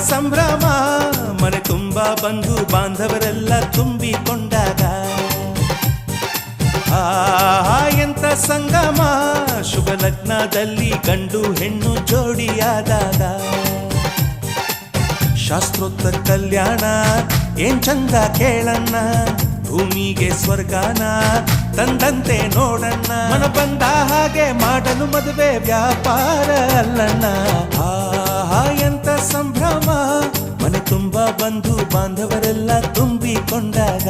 ಸಂಭ್ರಮ ಮನೆ ತುಂಬ ಬಂಧು ಬಾಂಧವರೆಲ್ಲ ತುಂಬಿಕೊಂಡಾಗ ಎಂತ ಸಂಗಮ ಶುಭ ಲಗ್ನದಲ್ಲಿ ಗಂಡು ಹೆಣ್ಣು ಜೋಡಿಯಾದಾಗ ಶಾಸ್ತ್ರೋಕ್ತ ಕಲ್ಯಾಣ ಏನ್ ಚಂದ ಕೇಳಣ್ಣ ಭೂಮಿಗೆ ಸ್ವರ್ಗಾನ ತಂದಂತೆ ನೋಡಣ್ಣ ಮನ ಬಂದ ಹಾಗೆ ಮಾಡಲು ಮದುವೆ ವ್ಯಾಪಾರ ಅಲ್ಲಣ್ಣ ಎಂತ ಸಂಭ್ರಮ ಮನೆ ತುಂಬ ಬಂಧು ಬಾಂಧವರೆಲ್ಲ ತುಂಬಿಕೊಂಡಾಗ